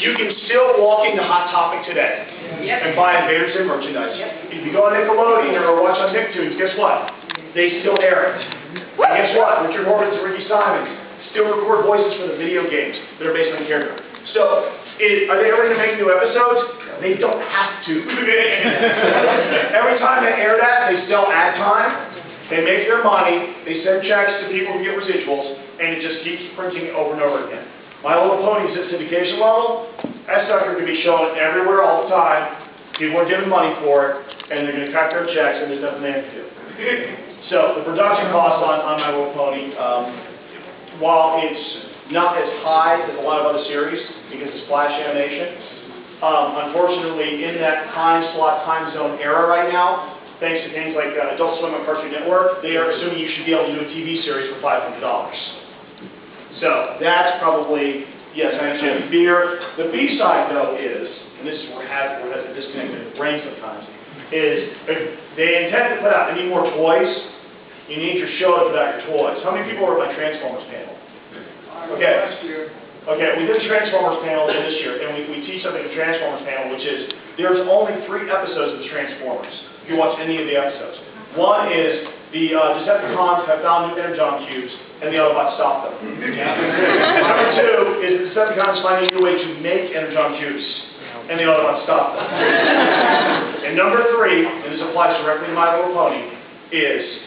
You can still walk into Hot Topic today and buy Invader Zim merchandise. If you go on Nickelodeon or watch on Nicktoons, guess what? They still air it. And guess what? Richard Horvitz and Ricky Simons still record voices for the video games that are based on the character. So, are they ever going to make new episodes? They don't have to. Every time they air that, they sell ad time, they make their money, they send checks to people who get residuals, and it just keeps printing over and over again. My Little Pony's at syndication level. That sucker can be shown everywhere all the time. People are giving money for it, and they're going to cut their checks, and there's nothing they have to do. So, the production cost on My Little Pony, while it's not as high as a lot of other series, because it's flash animation, unfortunately, in that time slot, time zone era right now, thanks to things like Adult Swim and Cartoon Network, they are assuming you should be able to do a TV series for $500. So, that's probably, yes, I understand the fear. The B side, though, is, and this is where it has a disconnected brain sometimes, is if they intend to put out any more toys, you need your show to put out your toys. How many people were at my Transformers panel? Okay, we did a Transformers panel this year, and we teach something at the Transformers panel, which is there's only 3 episodes of the Transformers, if you watch any of the episodes. One is the Decepticons have found new Energon cubes, and the Autobots stop them. Number 2 is the Decepticons find a new way to make Energon cubes, and the Autobots stop them. And number 3, and this applies directly to My Little Pony, is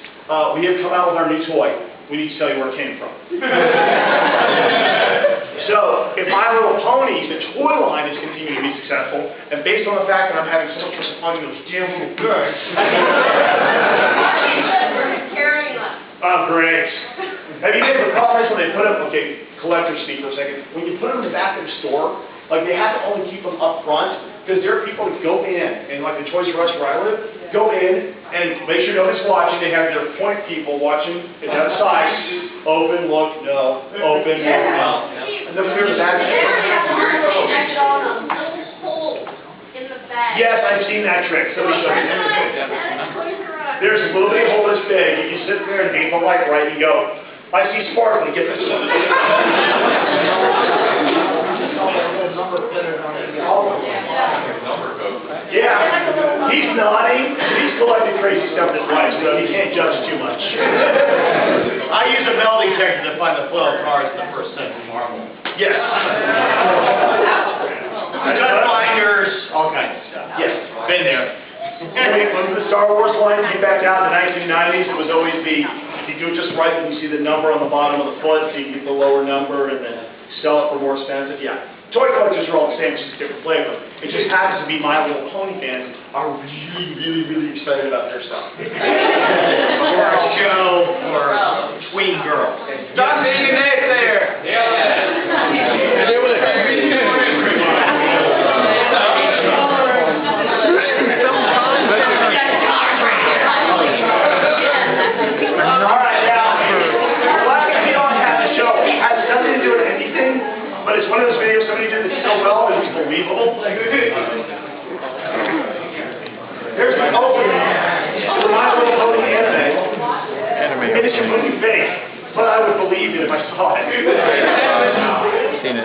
we have come out with our new toy. We need to tell you where it came from. So, if My Little Pony, the toy line, is continuing to be successful, and based on the fact that I'm having so much fun with those damn little birds. Oh, great. Have you guys, the problem is when they put them, okay, collectors speak for a second, when you put them in the back of the store, like they have to only keep them up front, because there are people that go in, and like the Toys R Us where I live, go in and make sure nobody's watching. They have their point people watching. It's outside. Open, look, no. Open, look, no. And then there's that. Yes, I've seen that trick. Somebody showed me. There's a little bit of hole this big. You can sit there and aim the light right and go, I see sparkling. Get this one. Yeah, he's nodding. He's collecting crazy stuff in his life, so he can't judge too much. I use a metal detector to find the 12 cards in the first set from Marvel. Yes. Gun finders, all kinds of stuff. Yes. Been there. When the Star Wars line came back out in the 1990s, it was always the, if you do it just right, then you see the number on the bottom of the foot, so you get the lower number and then sell it for more expensive. Yeah. Toy collectors are all the same, it's just a different flavor. It just happens to be My Little Pony fans are really excited about their stuff. Or a show, or tween girls. Stop being a naysayer! Yeah. But it's one of those videos somebody did it so well that it's believable. There's the opening to My Little Pony anime. And it's completely fake, but I would believe it if I saw it. Seen it.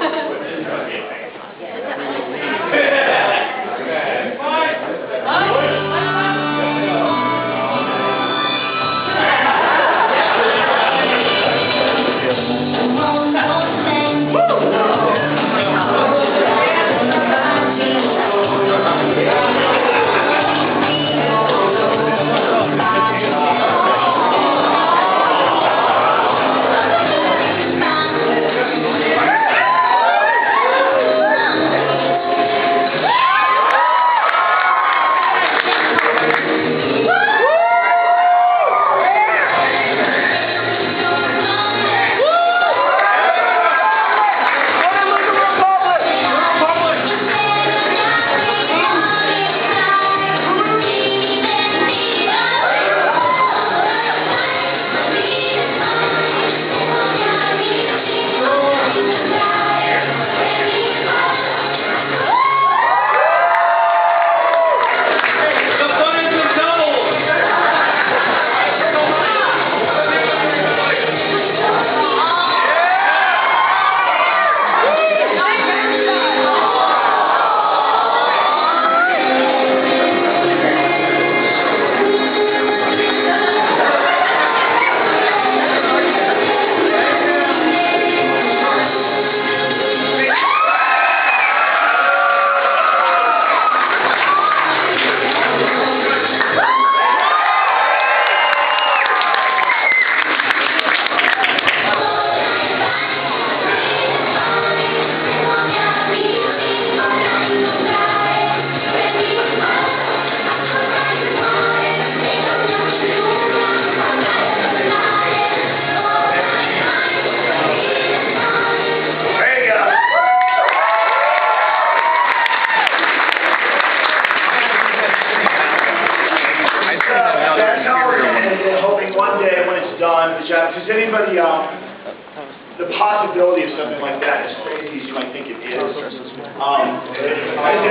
does anybody, the possibility of something like that, as crazy as you might think it is. Has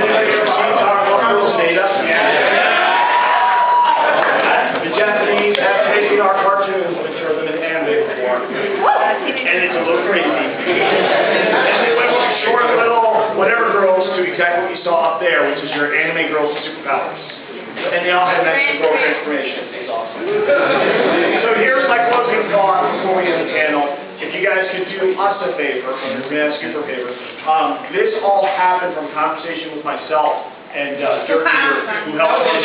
anybody ever seen Tom Croom data? The Japanese have taken our cartoons and turned them into anime form. And it's a little crazy. And they went from short little whatever girls to exactly what you saw up there, which is your anime girls with superpowers. And they all had magic girl transformation. It's awesome. So here's my closing thought before we end the panel. If you guys could do us a favor, I'm going to ask you for a favor. This all happened from conversation with myself and Dirk, who helped us.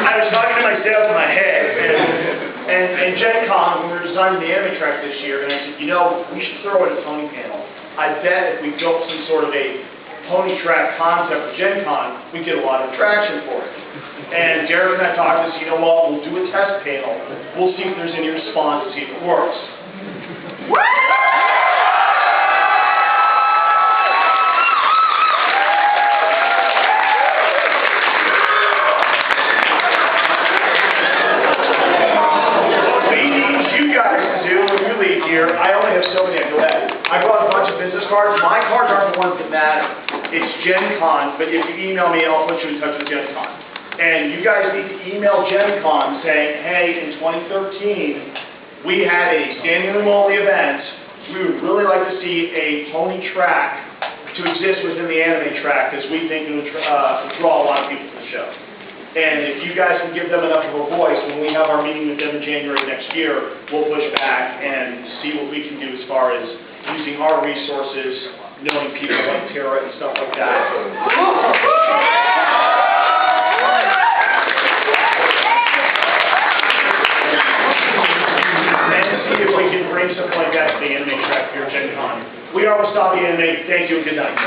I was talking to myself in my head, and Gen Con, when we were designing the anime track this year, and I said, you know, we should throw in a pony panel. I bet if we built some sort of a pony track concept for Gen Con, we'd get a lot of traction for it. And Derek and I talked and said, you know what, we'll do a test panel. We'll see if there's any response to see if it works. I only have so many I go at. I brought a bunch of business cards. My cards aren't the ones that matter. It's Gen Con, but if you email me, I'll put you in touch with Gen Con. And you guys need to email Gen Con saying, hey, in 2013, we had a standing room only event. We would really like to see a pony track to exist within the anime track because we think it would draw a lot of people to the show. And if you guys can give them enough of a voice, when we have our meeting with them in January next year, we'll push back and see what we can do as far as using our resources, knowing people like Tara and stuff like that. And see if we can bring something like that to the anime track here at Gen Con. We are Wasabi Anime. Thank you and good night.